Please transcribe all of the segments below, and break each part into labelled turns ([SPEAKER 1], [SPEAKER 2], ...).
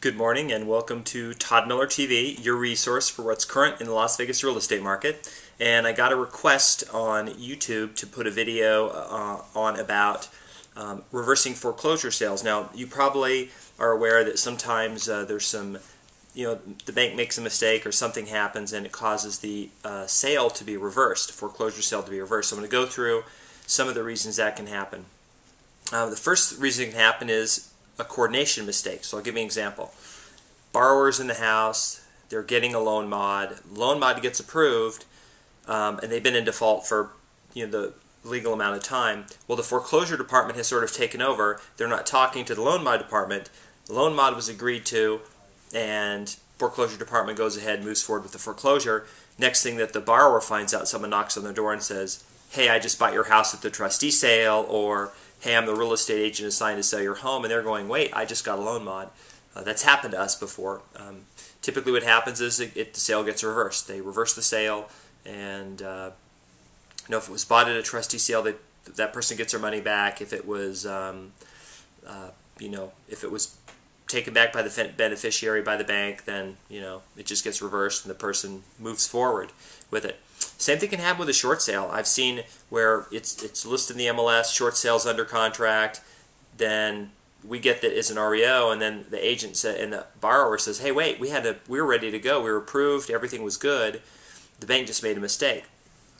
[SPEAKER 1] Good morning and welcome to Todd Miller TV, your resource for what's current in the Las Vegas real estate market. And I got a request on YouTube to put a video on about reversing foreclosure sales. Now, you probably are aware that sometimes there's some, the bank makes a mistake or something happens and it causes the sale to be reversed, foreclosure sale to be reversed. So I'm going to go through some of the reasons that can happen. The first reason it can happen is a coordination mistake. So I'll give you an example. Borrower's in the house, they're getting a loan mod. Loan mod gets approved, and they've been in default for the legal amount of time. Well, the foreclosure department has sort of taken over. They're not talking to the loan mod department. The loan mod was agreed to, and foreclosure department goes ahead and moves forward with the foreclosure. Next thing that the borrower finds out, someone knocks on their door and says, "Hey, I just bought your house at the trustee sale," or "Hey, I'm the real estate agent assigned to sell your home," and they're going, "Wait, I just got a loan mod." That's happened to us before. Typically what happens is the sale gets reversed. They reverse the sale, and if it was bought at a trustee sale, that person gets their money back. If it was if it was taken back by the beneficiary, by the bank, then it just gets reversed and the person moves forward with it. Same thing can happen with a short sale. I've seen where it's listed in the MLS, short sales under contract, then we get that as an REO, and then the agent and the borrower says, "Hey, wait, we were ready to go, we were approved, everything was good. The bank just made a mistake."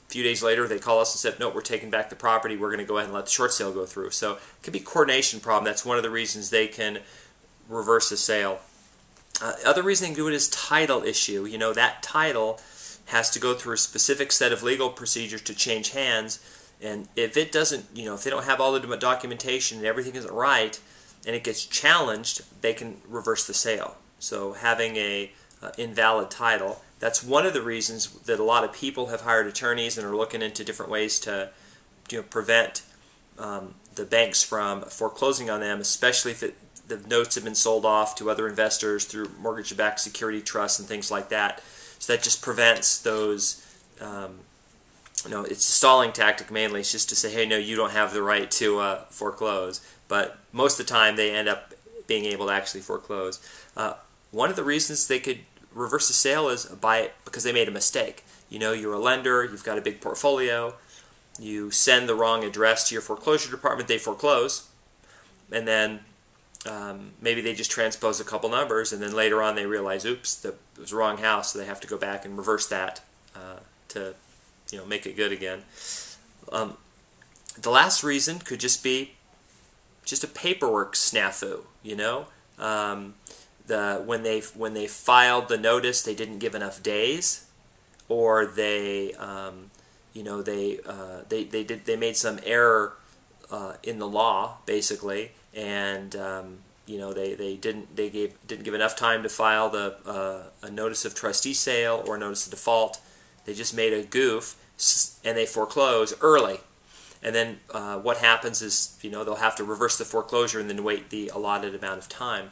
[SPEAKER 1] A few days later, they call us and said, "No, we're taking back the property. We're going to go ahead and let the short sale go through." So it could be a coordination problem. That's one of the reasons they can reverse a sale. Other reason they can do it is title issue. That title has to go through a specific set of legal procedures to change hands, and if it doesn't, if they don't have all the documentation and everything isn't right, and it gets challenged, they can reverse the sale. So having a invalid title, that's one of the reasons that a lot of people have hired attorneys and are looking into different ways to prevent the banks from foreclosing on them, especially if the notes have been sold off to other investors through mortgage-backed security trusts and things like that. So that just prevents those, it's a stalling tactic mainly. It's just to say, "Hey, no, you don't have the right to foreclose." But most of the time they end up being able to actually foreclose. One of the reasons they could reverse a sale is because they made a mistake. You're a lender, you've got a big portfolio, you send the wrong address to your foreclosure department, they foreclose, and then maybe they just transpose a couple numbers, and then later on they realize, oops, it was the wrong house, so they have to go back and reverse that to make it good again. The last reason could just be a paperwork snafu. When they filed the notice, they didn't give enough days, or they made some error in the law basically, and they didn't give enough time to file a notice of trustee sale or notice of default. They just made a goof and they foreclose early. And then what happens is, they'll have to reverse the foreclosure and then wait the allotted amount of time.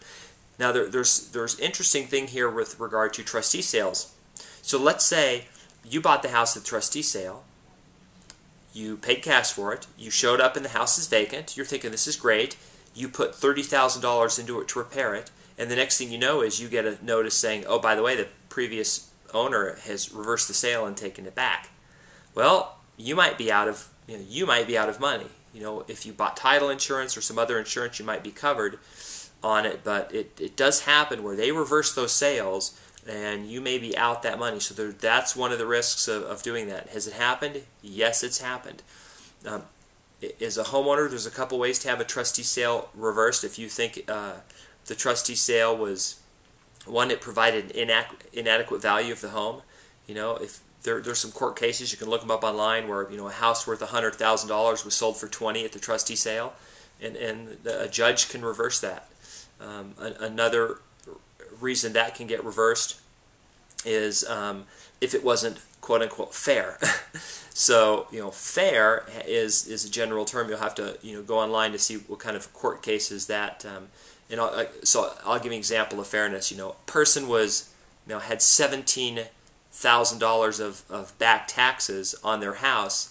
[SPEAKER 1] Now, there's interesting thing here with regard to trustee sales. So let's say you bought the house at the trustee sale, you paid cash for it, you showed up and the house is vacant, you're thinking this is great, you put $30,000 into it to repair it, and the next thing you know is you get a notice saying, "Oh, by the way, the previous owner has reversed the sale and taken it back." Well, you might be out of money. If you bought title insurance or some other insurance, you might be covered on it, but it does happen where they reverse those sales and you may be out that money. So that's one of the risks of doing that. Has it happened? Yes, it's happened. As a homeowner, there's a couple ways to have a trustee sale reversed. If you think the trustee sale was, one, it provided inadequate value of the home. If there's some court cases, you can look them up online, where a house worth $100,000 was sold for $20 at the trustee sale, and a judge can reverse that. Another reason that can get reversed is if it wasn't quote unquote fair. So fair is a general term. You'll have to go online to see what kind of court cases that. So I'll give you an example of fairness. A person had $17,000 of back taxes on their house.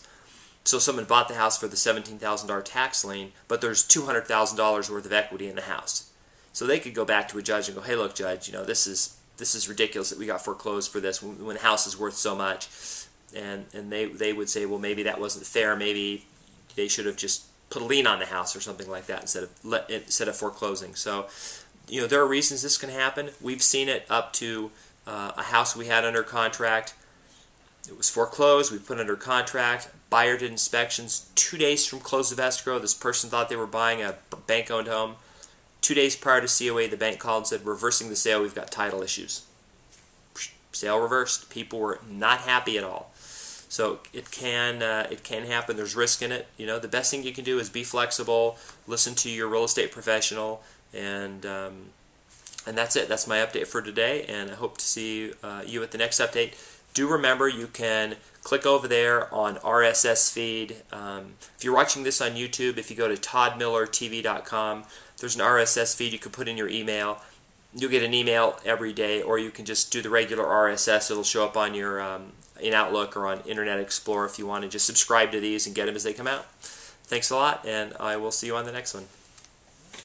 [SPEAKER 1] So someone bought the house for the $17,000 tax lien, but there's $200,000 worth of equity in the house. So they could go back to a judge and go, hey, look, judge, this is ridiculous that we got foreclosed for this when the house is worth so much. And they would say, well, maybe that wasn't fair. Maybe they should have just put a lien on the house or something like that instead of foreclosing. So, there are reasons this can happen. We've seen it up to a house we had under contract. It was foreclosed. We put it under contract. Buyer did inspections 2 days from close of escrow. This person thought they were buying a bank-owned home. 2 days prior to COA, the bank called and said, reversing the sale, we've got title issues. Sale reversed. People were not happy at all. So it can happen. There's risk in it. The best thing you can do is be flexible, listen to your real estate professional, and that's it. That's my update for today, and I hope to see you at the next update. Do remember you can click over there on RSS feed. If you're watching this on YouTube, if you go to toddmillertv.com, there's an RSS feed you can put in your email. You'll get an email every day, or you can just do the regular RSS. It'll show up on your in Outlook or on Internet Explorer if you want to just subscribe to these and get them as they come out. Thanks a lot, and I will see you on the next one.